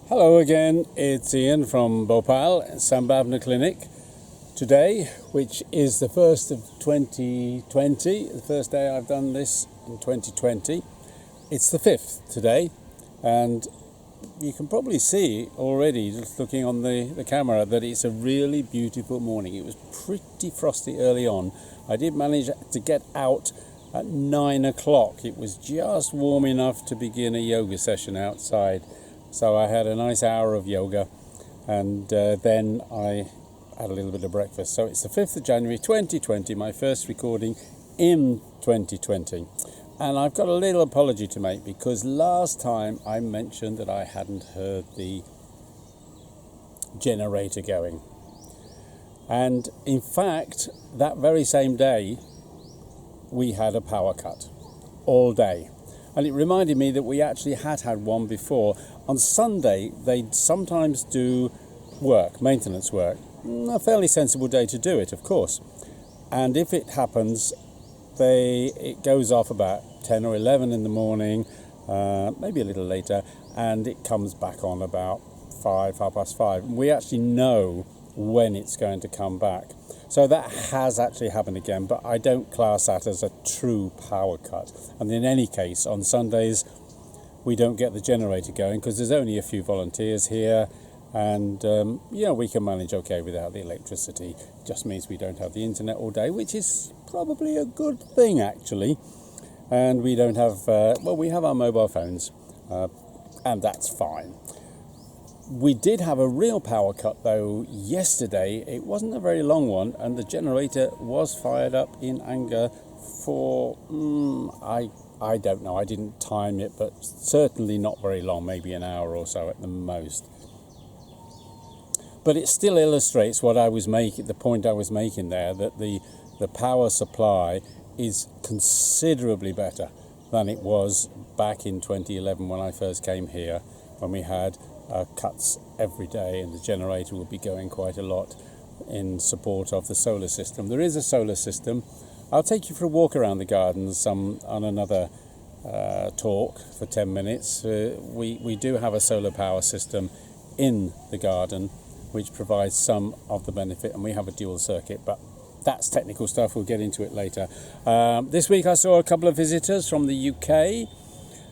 Hello again, it's Ian from Bhopal, Sambhavna Clinic. Today, which is the 1st of 2020, the first day I've done this in 2020. It's the 5th today, and you can probably see already, just looking on the camera, that it's a really beautiful morning. It was pretty frosty early on. I did manage to get out at 9 o'clock. It was just warm enough to begin a yoga session outside. So I had a nice hour of yoga, and then I had a little bit of breakfast. So it's the 5th of January 2020, my first recording in 2020. And I've got a little apology to make, because last time I mentioned that I hadn't heard the generator going. And in fact, that very same day, we had a power cut all day. And it reminded me that we actually had one before. On Sunday, they sometimes do maintenance work. A fairly sensible day to do it, of course. And if it happens, it goes off about 10 or 11 in the morning, maybe a little later, and it comes back on about 5:30. We actually know when it's going to come back. So that has actually happened again, but I don't class that as a true power cut. And in any case, on Sundays, we don't get the generator going because there's only a few volunteers here, and we can manage okay without the electricity. It just means we don't have the internet all day, which is probably a good thing actually. And we don't have, we have our mobile phones, and that's fine. We did have a real power cut though yesterday. It wasn't a very long one, and the generator was fired up in anger for, I don't know, I didn't time it, but certainly not very long, maybe an hour or so at the most. But it still illustrates the point I was making there, that the power supply is considerably better than it was back in 2011 when I first came here, when we had cuts every day, and the generator would be going quite a lot in support of the solar system. There is a solar system. I'll take you for a walk around the gardens on another talk for 10 minutes. We do have a solar power system in the garden which provides some of the benefit, and we have a dual circuit, but that's technical stuff. We'll get into it later. This week I saw a couple of visitors from the UK.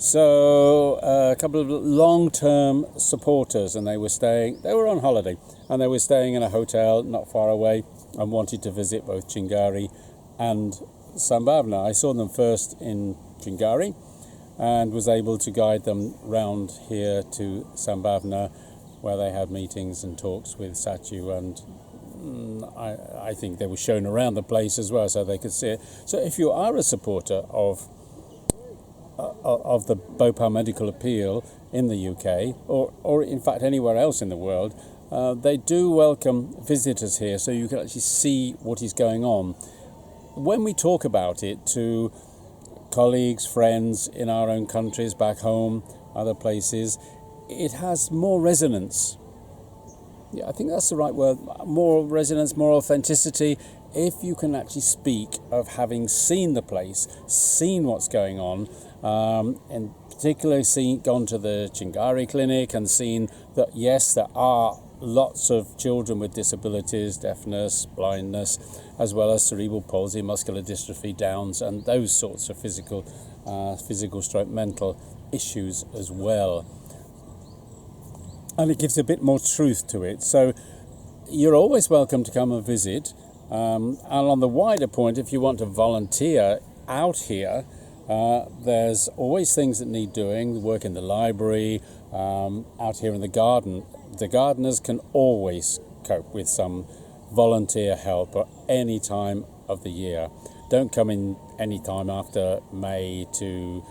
So a couple of long-term supporters, and they were on holiday, and they were staying in a hotel not far away and wanted to visit both Chingari and Sambhavna. I saw them first in Chingari and was able to guide them round here to Sambhavna, where they had meetings and talks with Sachu, and I think they were shown around the place as well so they could see it. So if you are a supporter of the Bhopal Medical Appeal in the UK, or in fact anywhere else in the world, they do welcome visitors here so you can actually see what is going on. When we talk about it to colleagues, friends in our own countries, back home, other places, it has more resonance. Yeah, I think that's the right word. More resonance, more authenticity, if you can actually speak of having seen the place, seen what's going on, and particularly gone to the Chingari clinic and seen that, yes, there are lots of children with disabilities, deafness, blindness, as well as cerebral palsy, muscular dystrophy, Downs, and those sorts of physical stroke mental issues as well. And it gives a bit more truth to it. So you're always welcome to come and visit. And on the wider point, if you want to volunteer out here, there's always things that need doing, work in the library, out here in the garden. The gardeners can always cope with some volunteer help at any time of the year. Don't come in any time after May to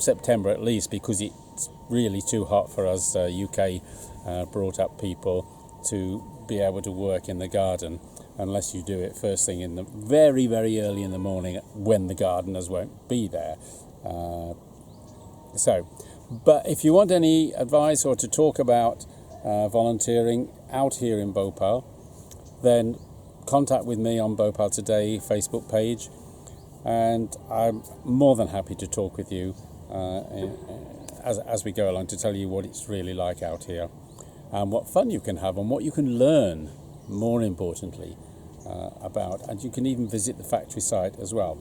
September at least, because it's really too hot for us UK brought up people to be able to work in the garden, unless you do it first thing in the very, very early in the morning when the gardeners won't be there. But if you want any advice or to talk about volunteering out here in Bhopal, then contact with me on Bhopal Today Facebook page, and I'm more than happy to talk with you as we go along to tell you what it's really like out here and what fun you can have and what you can learn, more importantly, about. And you can even visit the factory site as well.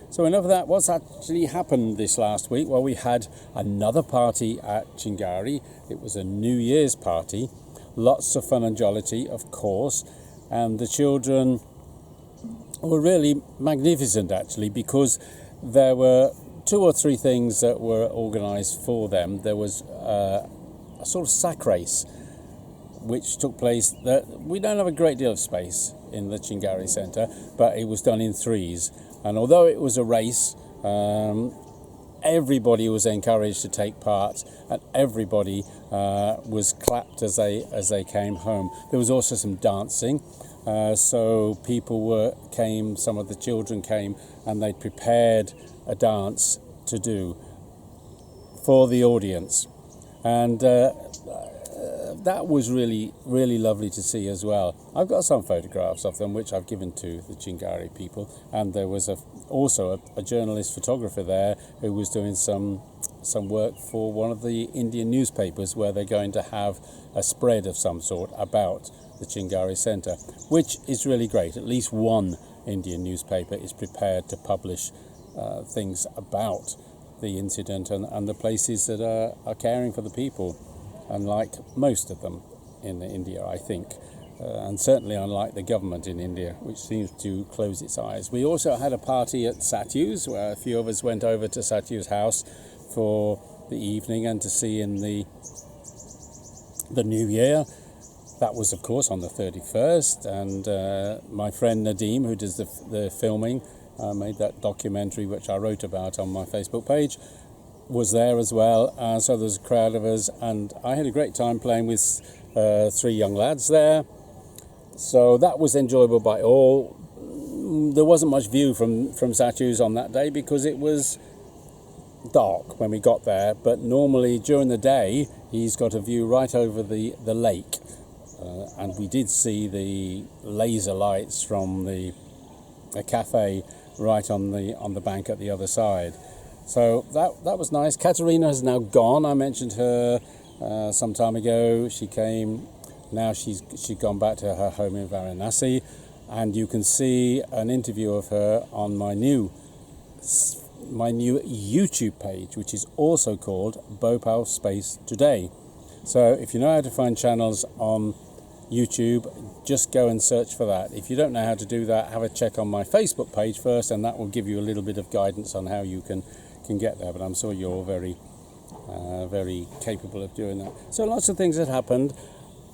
So enough of that. What's actually happened this last week? Well, we had another party at Chingari. It was a New Year's party. Lots of fun and jollity, of course. And the children were really magnificent, actually, because there were 2 or 3 things that were organised for them. There was a sort of sack race, which took place. We don't have a great deal of space in the Chingari Centre, but it was done in 3s. And although it was a race, everybody was encouraged to take part, and everybody was clapped as they came home. There was also some dancing, so people came. Some of the children came, and they prepared a dance to do for the audience, and that was really, really lovely to see as well. I've got some photographs of them which I've given to the Chingari people, and there was also a journalist photographer there who was doing some work for one of the Indian newspapers, where they're going to have a spread of some sort about the Chingari Centre, which is really great. At least one Indian newspaper is prepared to publish things about the incident and the places that are caring for the people, unlike most of them in India, I think, and certainly unlike the government in India, which seems to close its eyes. We also had a party at Satyu's, where a few of us went over to Satyu's house for the evening and to see in the new year. That was, of course, on the 31st, and my friend Nadeem, who does the filming, made that documentary which I wrote about on my Facebook page, was there as well. So there was a crowd of us, and I had a great time playing with 3 young lads there. So that was enjoyable by all. There wasn't much view from Satyu's on that day because it was dark when we got there, but normally during the day he's got a view right over the lake, and we did see the laser lights from the cafe right on the bank at the other side. So that was nice. Katerina has now gone. I mentioned her some time ago. She came. Now she's gone back to her home in Varanasi, and you can see an interview of her on my new YouTube page, which is also called Bhopal Space Today. So if you know how to find channels on YouTube, just go and search for that. If you don't know how to do that, have a check on my Facebook page first, and that will give you a little bit of guidance on how you can get there. But I'm sure you're very capable of doing that. So lots of things had happened,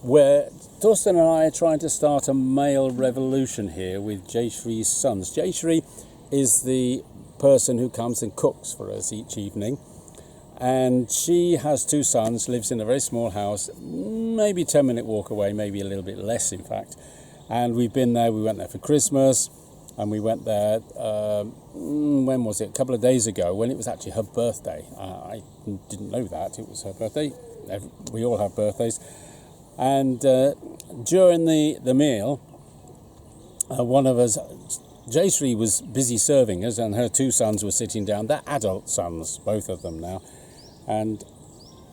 where Thorsten and I are trying to start a male revolution here with Jayshree's sons. Jayshree is the person who comes and cooks for us each evening, and she has 2 sons, lives in a very small house, maybe 10-minute walk away, maybe a little bit less in fact. And we went there for Christmas, and we went there, when was it? A couple of days ago, when it was actually her birthday. I didn't know that it was her birthday. We all have birthdays. And during the meal, one of us, Jayshree, was busy serving us, and her 2 sons were sitting down. They're adult sons, both of them now. And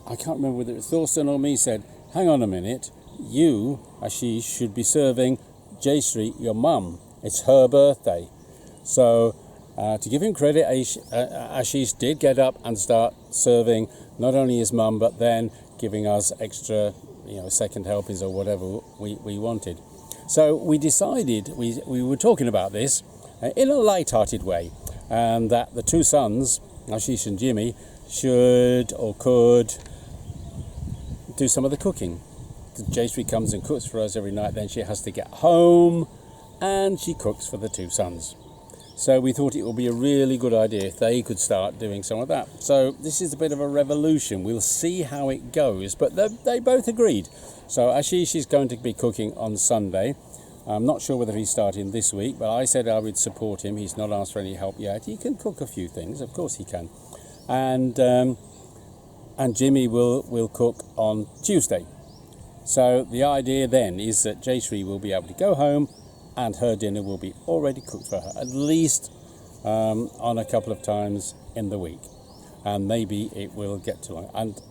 I can't remember whether it was Thorsten or me said, hang on a minute, you, Ashish, should be serving Jayshree, your mum. It's her birthday. So to give him credit, Ashish did get up and start serving not only his mum, but then giving us extra, second helpings or whatever we wanted. So we decided, we were talking about this in a light-hearted way, and that the 2 sons, Ashish and Jimmy, should or could do some of the cooking. Jayshree comes and cooks for us every night, then she has to get home and she cooks for the 2 sons. So we thought it would be a really good idea if they could start doing some of that. So this is a bit of a revolution. We'll see how it goes, but they both agreed. So Ashish is going to be cooking on Sunday. I'm not sure whether he's starting this week, but I said I would support him. He's not asked for any help yet. He can cook a few things, of course he can. And Jimmy will cook on Tuesday. So the idea then is that Jayshree will be able to go home and her dinner will be already cooked for her, at least on a couple of times in the week. and maybe it will get too long. And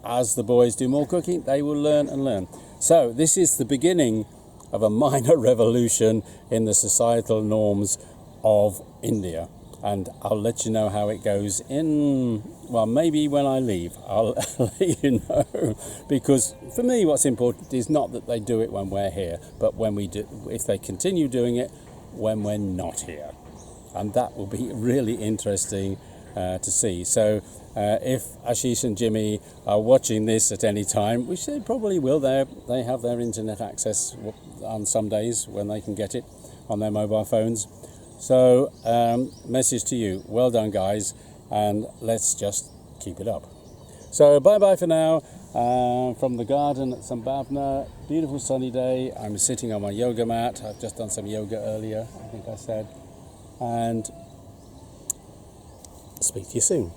as the boys do more cooking, they will learn and learn. So this is the beginning of a minor revolution in the societal norms of India. And I'll let you know how it goes maybe when I leave, I'll let you know. Because for me, what's important is not that they do it when we're here, but if they continue doing it when we're not here. And that will be really interesting to see. So if Ashish and Jimmy are watching this at any time, which they probably will, they have their internet access on some days when they can get it on their mobile phones. So message to you, well done guys, and let's just keep it up. So bye for now from the garden at Sambhavna. Beautiful sunny day. I'm sitting on my yoga mat. I've just done some yoga earlier, I think I said, and speak to you soon.